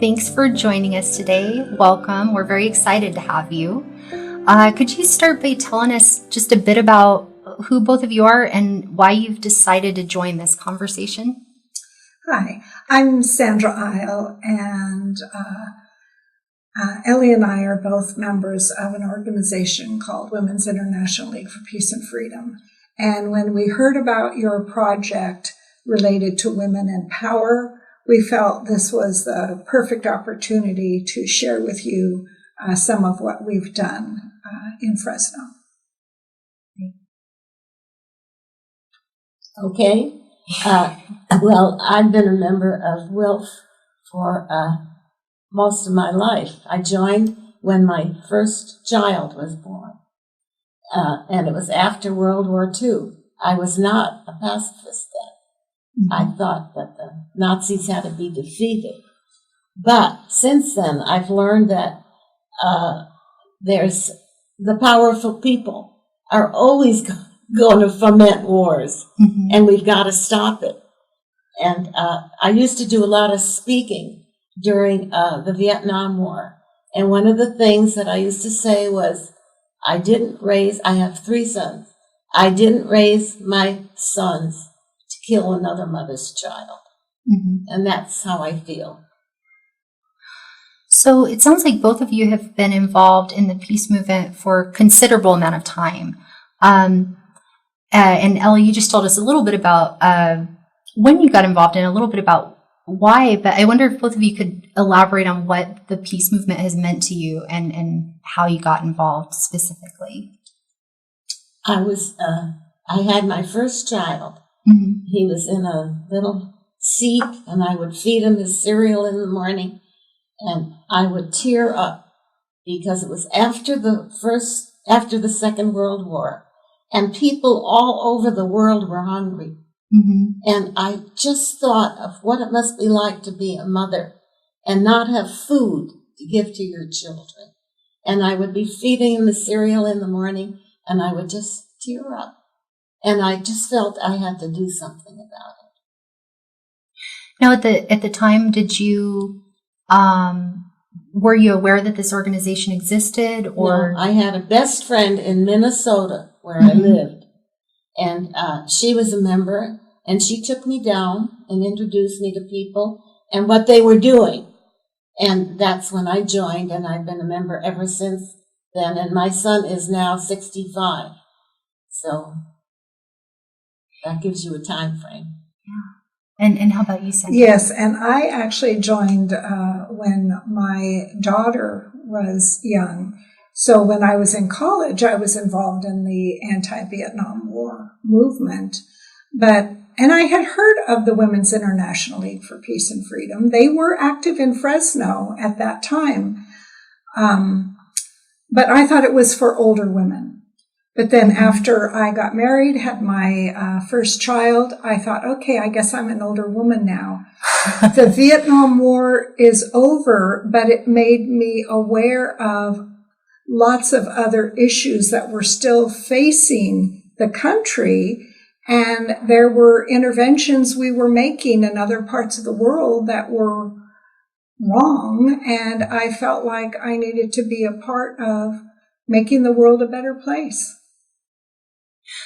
thanks for joining us today. Welcome. We're very excited to have you. Could you start by telling us just a bit about who both of you are and why you've decided to join this conversation? Hi, I'm Sandra Iyall, and Ellie and I are both members of an organization called Women's International League for Peace and Freedom. And when we heard about your project related to women in power, we felt this was the perfect opportunity to share with you some of what we've done in Fresno. Okay. Well, I've been a member of WILF for most of my life. I joined when my first child was born, and it was after World War II. I was not a pacifist then. I thought that the Nazis had to be defeated. But since then, I've learned that there's the powerful people are always going to foment wars, and we've got to stop it. And I used to do a lot of speaking during the Vietnam War. And one of the things that I used to say was, I have 3 sons. I didn't raise my sons to kill another mother's child. And that's how I feel. So it sounds like both of you have been involved in the peace movement for a considerable amount of time. And Ellie, you just told us a little bit about when you got involved and a little bit about why, but I wonder if both of you could elaborate on what the peace movement has meant to you and how you got involved specifically. I had my first child. He was in a little seat, and I would feed him his cereal in the morning, and I would tear up because it was after the Second World War, and people all over the world were hungry. And I just thought of what it must be like to be a mother and not have food to give to your children. And I would be feeding them the cereal in the morning, and I would just tear up. And I just felt I had to do something about it. Now, at the time, did you were you aware that this organization existed, or? No, I had a best friend in Minnesota where I lived, and she was a member, and she took me down and introduced me to people and what they were doing. And that's when I joined, and I've been a member ever since then. And my son is now 65, so that gives you a time frame. Yeah. And how about you, Sandra? Yes, and I actually joined when my daughter was young. So when I was in college, I was involved in the anti-Vietnam War movement. And I had heard of the Women's International League for Peace and Freedom. They were active in Fresno at that time. But I thought it was for older women. But then after I got married, had my first child, I thought, okay, I guess I'm an older woman now. The Vietnam War is over, but it made me aware of lots of other issues that were still facing the country. And there were interventions we were making in other parts of the world that were wrong. And I felt like I needed to be a part of making the world a better place.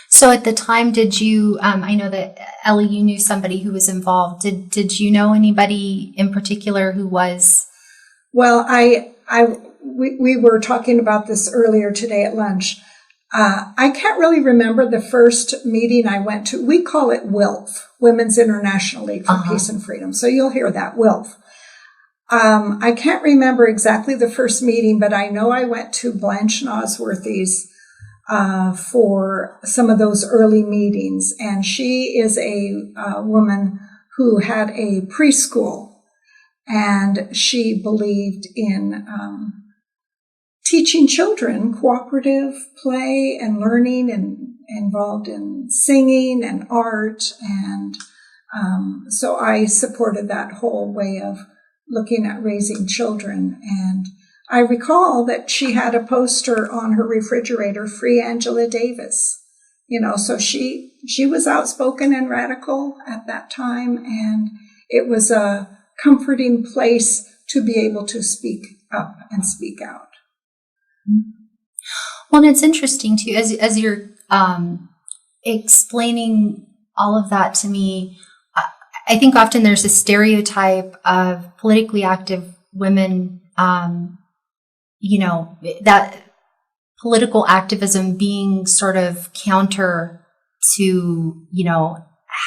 So at the time, did you, I know that Ellie, you knew somebody who was involved. Did you know anybody in particular who was? Well, we were talking about this earlier today at lunch. I can't really remember the first meeting I went to. We call it WILF, Women's International League for Peace and Freedom. So you'll hear that, WILF. I can't remember exactly the first meeting, but I know I went to Blanche Nosworthy's for some of those early meetings. And she is a woman who had a preschool, and she believed in teaching children cooperative play and learning, and involved in singing and art. And so I supported that whole way of looking at raising children. And I recall that she had a poster on her refrigerator, Free Angela Davis. So she was outspoken and radical at that time, and it was a comforting place to be able to speak up and speak out. Well, and it's interesting too, as you're explaining all of that to me. I think often there's a stereotype of politically active women, that political activism being sort of counter to,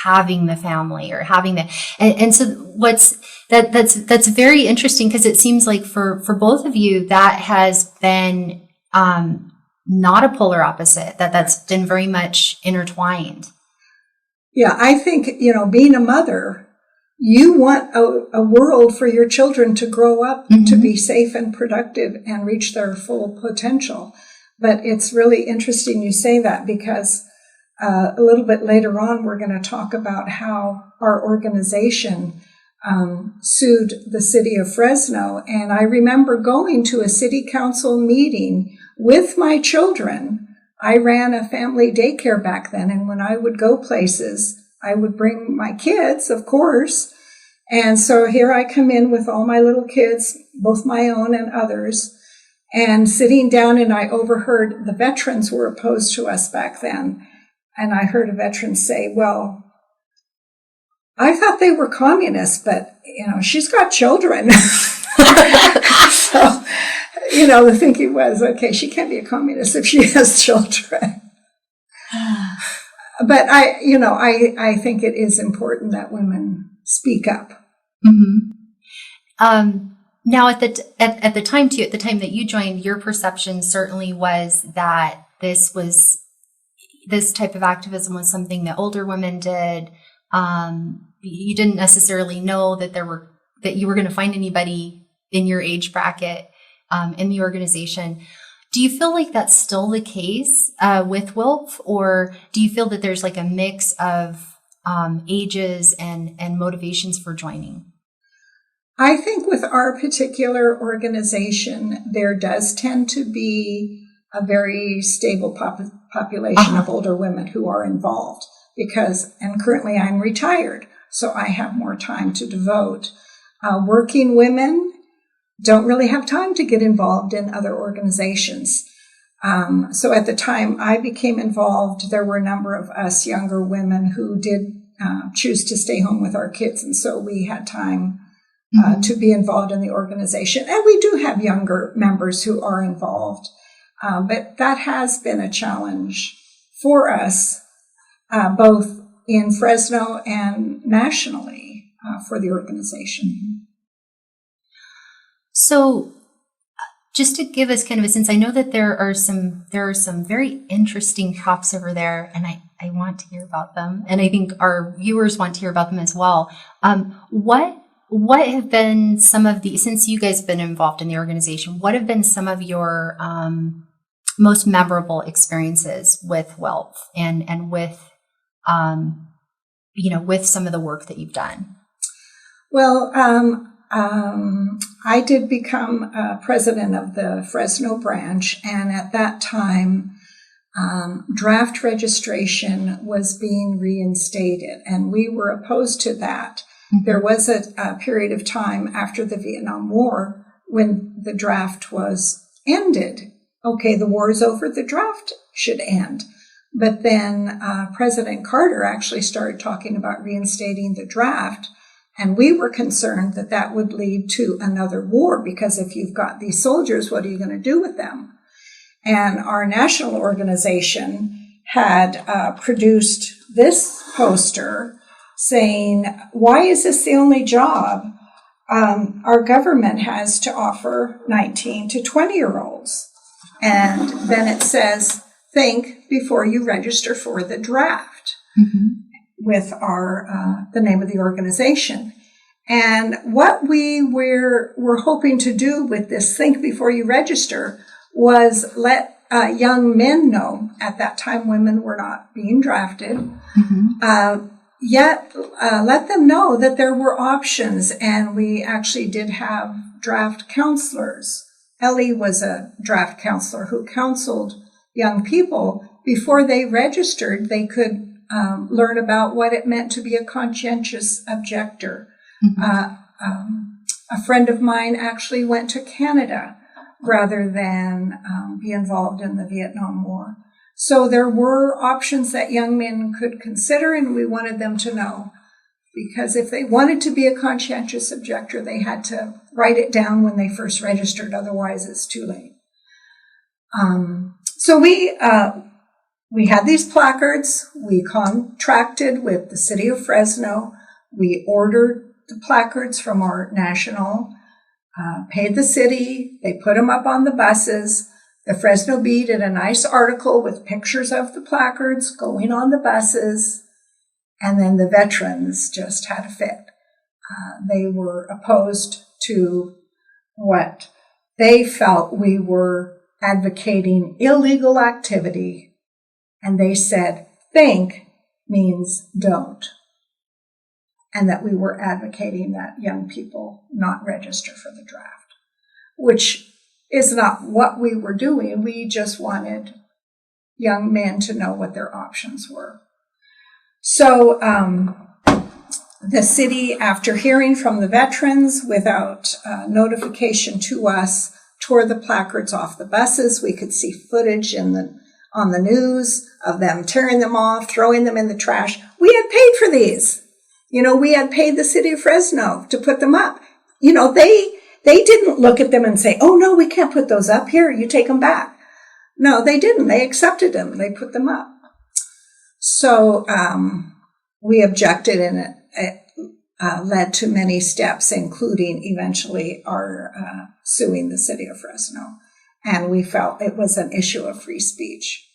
having the family or having the, and so that's very interesting, because it seems like for both of you, that has been, not a polar opposite, that's been very much intertwined. Yeah, I think, being a mother, you want a world for your children to grow up to be safe and productive and reach their full potential. But it's really interesting you say that, because a little bit later on, we're going to talk about how our organization sued the city of Fresno. And I remember going to a city council meeting with my children. I ran a family daycare back then, and when I would go places, I would bring my kids, of course. And so here I come in with all my little kids, both my own and others, and sitting down, and I overheard the veterans were opposed to us back then. And I heard a veteran say, well, I thought they were communists, but, she's got children. So, the thinking was, okay, she can't be a communist if she has children. But I think it is important that women speak up. Now, at the time that you joined, your perception certainly was that this type of activism was something that older women did. You didn't necessarily know that you were going to find anybody in your age bracket in the organization. Do you feel like that's still the case with WILF, or do you feel that there's like a mix of ages and motivations for joining? I think with our particular organization, there does tend to be a very stable population of older women who are involved, and currently I'm retired, so I have more time to devote. Working women don't really have time to get involved in other organizations. So at the time I became involved, there were a number of us younger women who did choose to stay home with our kids, and so we had time to be involved in the organization. And we do have younger members who are involved. But that has been a challenge for us, both in Fresno and nationally, for the organization. So just to give us kind of a sense, I know that there are some very interesting crops over there, and I want to hear about them. And I think our viewers want to hear about them as well. What have been some of since you guys have been involved in the organization, what have been some of your most memorable experiences with WILF and with, with some of the work that you've done? Well, I did become president of the Fresno branch, and at that time, draft registration was being reinstated, and we were opposed to that. There was a period of time after the Vietnam War when the draft was ended. Okay, the war is over, the draft should end. But then President Carter actually started talking about reinstating the draft, and we were concerned that that would lead to another war, because if you've got these soldiers, what are you going to do with them? And our national organization had produced this poster saying, why is this the only job our government has to offer 19 to 20-year-olds? And then it says, think before you register for the draft, with the name of the organization. And what we were hoping to do with this think before you register was let young men know, at that time women were not being drafted, yet let them know that there were options. And we actually did have draft counselors. Ellie was a draft counselor who counseled young people. Before they registered, they could learn about what it meant to be a conscientious objector, A friend of mine actually went to Canada rather than be involved in the Vietnam War. So there were options that young men could consider, and we wanted them to know. Because if they wanted to be a conscientious objector, they had to write it down when they first registered. Otherwise, it's too late. So we had these placards. We contracted with the city of Fresno. We ordered the placards from our national, paid the city. They put them up on the buses. The Fresno Bee did a nice article with pictures of the placards going on the buses. And then the veterans just had a fit. They were opposed to what they felt we were advocating illegal activity. And they said, think means don't. And that we were advocating that young people not register for the draft, which is not what we were doing. We just wanted young men to know what their options were. So the city, after hearing from the veterans without notification to us, tore the placards off the buses. We could see footage on the news of them tearing them off, throwing them in the trash. We had paid for these. We had paid the city of Fresno to put them up. They didn't look at them and say, oh, no, we can't put those up. Here, you take them back. No, they didn't. They accepted them. They put them up. So we objected, and it led to many steps, including eventually our suing the city of Fresno. And we felt it was an issue of free speech.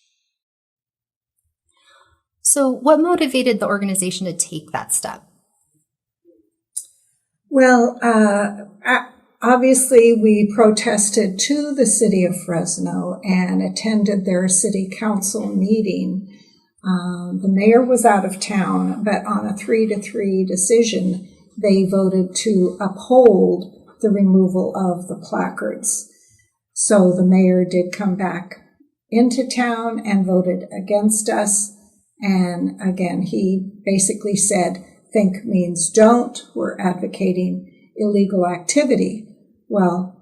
So what motivated the organization to take that step? Well, obviously we protested to the city of Fresno and attended their city council meeting. The mayor was out of town, but on a 3-3 decision, they voted to uphold the removal of the placards. So the mayor did come back into town and voted against us. And again, he basically said, think means don't. We're advocating illegal activity. Well,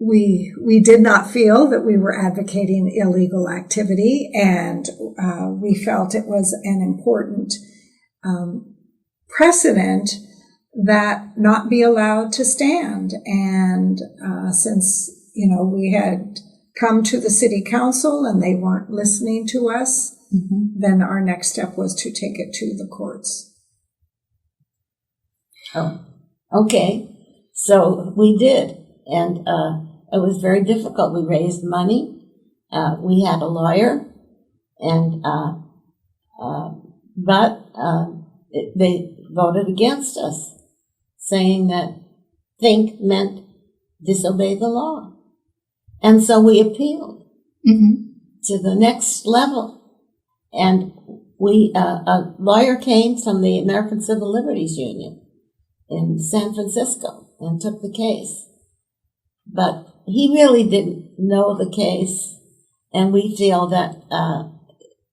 we did not feel that we were advocating illegal activity, and we felt it was an important precedent that not be allowed to stand. And since, we had come to the city council and they weren't listening to us, then our next step was to take it to the courts. Oh, okay. So we did. And it was very difficult. We raised money. We had a lawyer. And but they voted against us, saying that think meant disobey the law. And so we appealed to the next level. And a lawyer came from the American Civil Liberties Union in San Francisco and took the case. But he really didn't know the case, and we feel that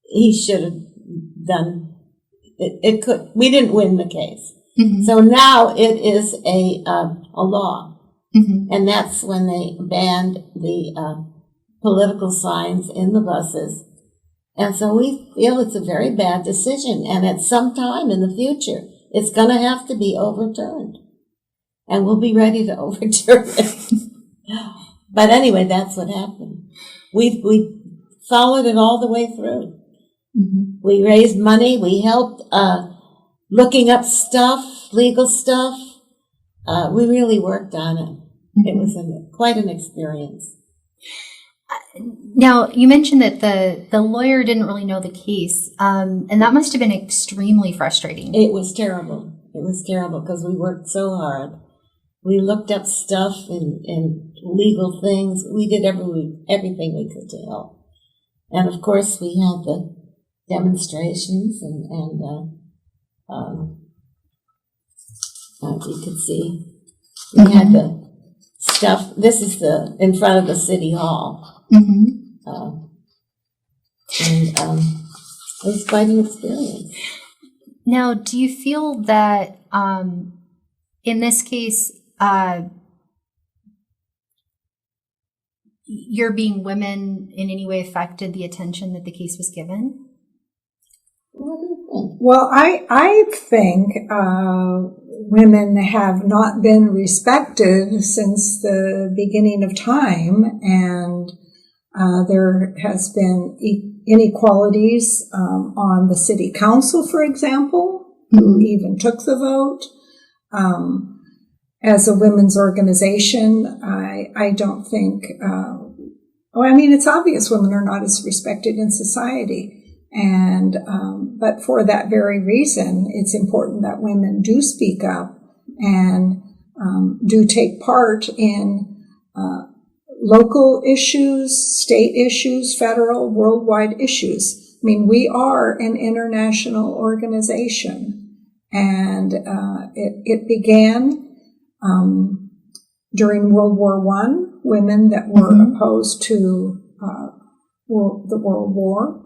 he should have done it. We didn't win the case. So now it is a law. And that's when they banned the political signs in the buses. And so we feel it's a very bad decision. And at some time in the future, it's going to have to be overturned. And we'll be ready to overturn it. But anyway, that's what happened. We followed it all the way through. We raised money. We helped looking up stuff, legal stuff. We really worked on it. It was quite an experience. Now, you mentioned that the lawyer didn't really know the case, and that must have been extremely frustrating. It was terrible. It was terrible because we worked so hard. We looked up stuff and legal things. We did everything we could to help. And of course, we had the demonstrations and you could see we had the stuff. This is in front of the city hall. And it was quite an experience. Now, do you feel that in this case, your being women in any way affected the attention that the case was given? What do you think? Well, I think women have not been respected since the beginning of time, and there has been inequalities on the city council, for example, who even took the vote. As a women's organization, I don't think, it's obvious women are not as respected in society. And, but for that very reason, it's important that women do speak up and do take part in local issues, state issues, federal, worldwide issues. I mean, we are an international organization, and it began during World War I, women that were opposed to the World War.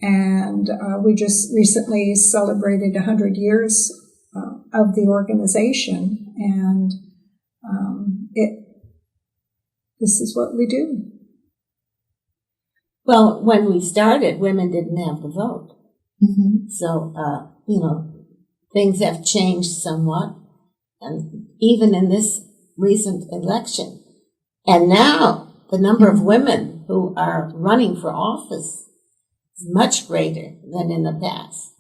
And we just recently celebrated 100 years of the organization, and this is what we do. Well, when we started, women didn't have the vote. So, things have changed somewhat, and even in this recent election. And now, the number of women who are running for office is much greater than in the past.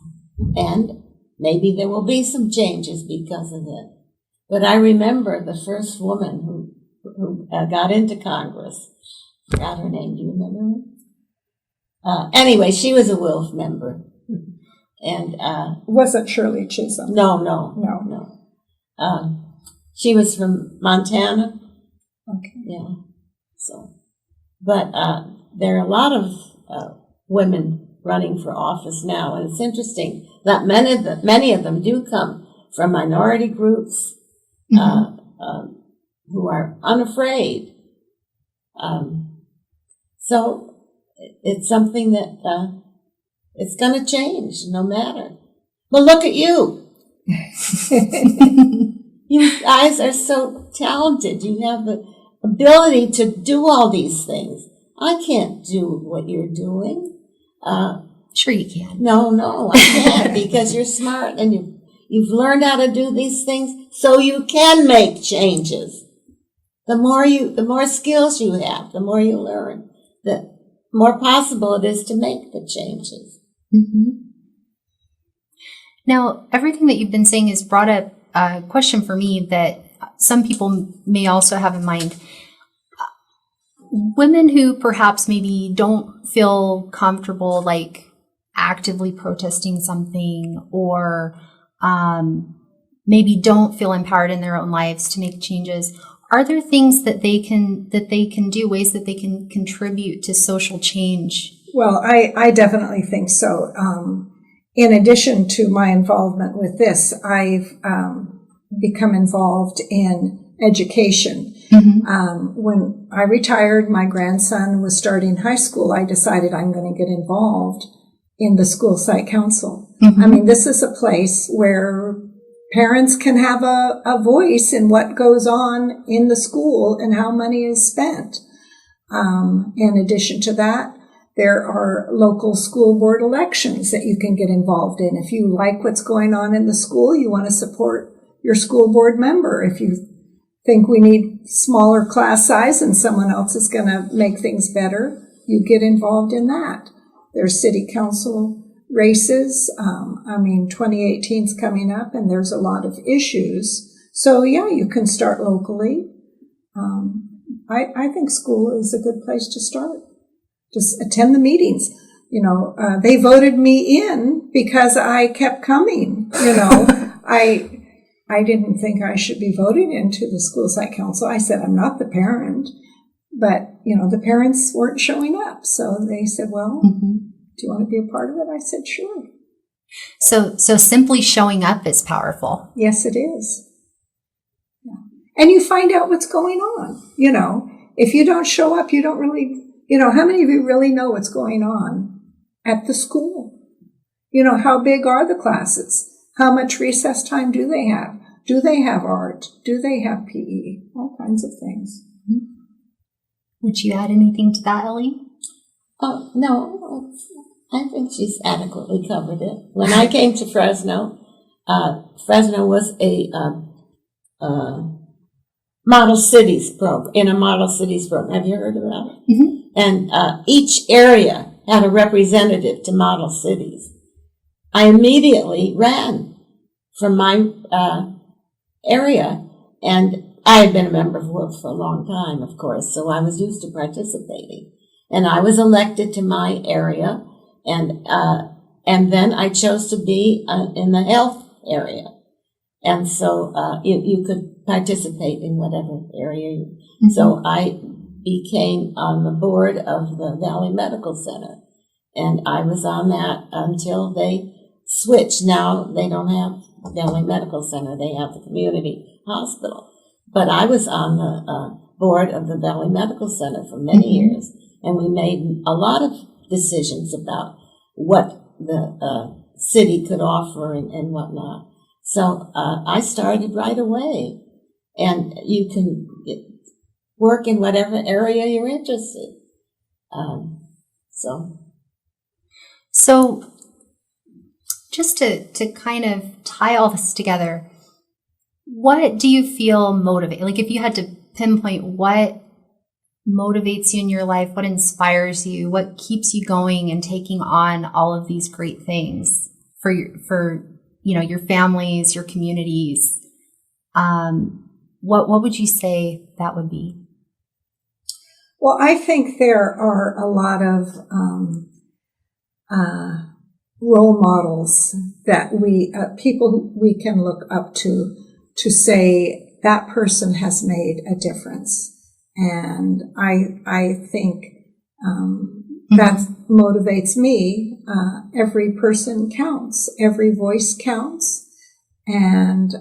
And maybe there will be some changes because of it. But I remember the first woman who got into Congress. I forgot her name. Do you remember her? Anyway, she was a WILF member. And Wasn't Shirley Chisholm? No. She was from Montana. Okay. Yeah. So, but there are a lot of women running for office now, and it's interesting that many of them do come from minority groups who are unafraid. So it's something that it's going to change no matter. Well, look at you. You guys are so talented. You have the ability to do all these things. I can't do what you're doing. Sure you can. No, I can't because you're smart and you've learned how to do these things so you can make changes. The more skills you have, the more you learn, the more possible it is to make the changes. Now, everything that you've been saying has brought up a question for me that some people may also have in mind. Women who perhaps maybe don't feel comfortable, like actively protesting something, or maybe don't feel empowered in their own lives to make changes. Are there things that they can do, ways that they can contribute to social change? Well, I definitely think so. In addition to my involvement with this, I've become involved in education. When I retired, my grandson was starting high school. I decided I'm going to get involved in the school site council. I mean, this is a place where parents can have a voice in what goes on in the school and how money is spent. In addition to that, there are local school board elections that you can get involved in. If you like what's going on in the school, you want to support your school board member. If you think we need smaller class size and someone else is going to make things better, you get involved in that. There's city council races. 2018 is coming up and there's a lot of issues. So yeah, you can start locally. I think school is a good place to start. Just attend the meetings. They voted me in because I kept coming. I didn't think I should be voted into the school site council. I said, I'm not the parent. But, the parents weren't showing up. So they said, well, do you want to be a part of it? I said, sure. So simply showing up is powerful. Yes, it is. Yeah. And you find out what's going on. If you don't show up, you don't really, how many of you really know what's going on at the school? How big are the classes? How much recess time do they have? Do they have art? Do they have PE? All kinds of things. Would you add anything to that, Ellie? Oh, no, I think she's adequately covered it. When I came to Fresno, Fresno was a model cities program, in a model cities program. Have you heard about it? Mm-hmm. And each area had a representative to model cities. I immediately ran from my area, and I had been a member of WILF for a long time, of course, so I was used to participating. And I was elected to my area, and then I chose to be in the health area. And so you could participate in whatever area. Mm-hmm. So I became on the board of the Valley Medical Center, and I was on that until they switched. Now they don't have Valley Medical Center, they have the community hospital. But I was on the board of the Valley Medical Center for many years, and we made a lot of decisions about what the city could offer and whatnot. So I started right away, and you can work in whatever area you're interested. So just to kind of tie all this together, what do you feel motivate? Like, if you had to pinpoint what motivates you in your life, what inspires you, what keeps you going and taking on all of these great things for your families, your communities, what would you say that would be? Well, I think there are a lot of role models that people we can look up to say that person has made a difference. And I think that motivates me. Every person counts. Every voice counts. And,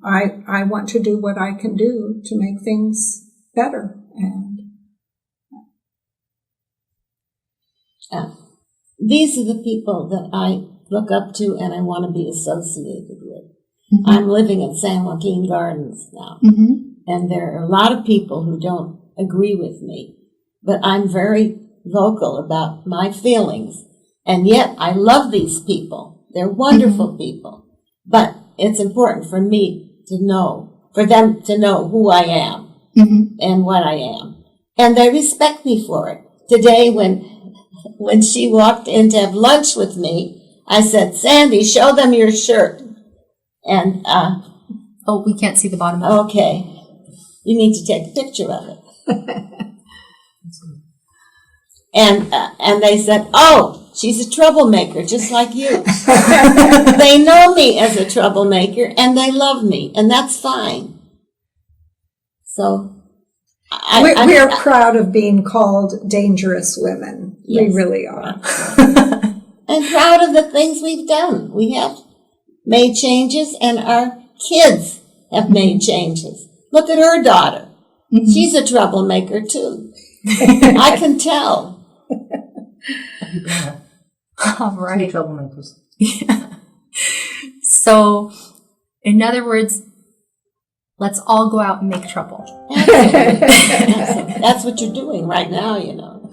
I want to do what I can do to make things better. And these are the people that I look up to and I want to be associated with. Mm-hmm. I'm living in San Joaquin Gardens now. Mm-hmm. And there are a lot of people who don't agree with me, but I'm very vocal about my feelings. And yet I love these people. They're wonderful people. But it's important for me to know, for them to know who I am and what I am. And they respect me for it. Today, when she walked in to have lunch with me, I said, "Sandy, show them your shirt." And, oh, we can't see the bottom of it. Okay. You need to take a picture of it. And they said, "Oh, she's a troublemaker, just like you." They know me as a troublemaker, and they love me, and that's fine. So we are proud of being called dangerous women. Yes. We really are. And proud of the things we've done. We have made changes, and our kids have made changes. Look at her daughter. Mm-hmm. She's a troublemaker, too. I can tell. All right. Two troublemakers. Yeah. So, in other words, let's all go out and make trouble. Absolutely. That's what you're doing right now, you know.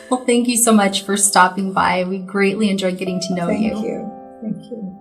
Well, thank you so much for stopping by. We greatly enjoyed getting to know you. Thank you. Thank you.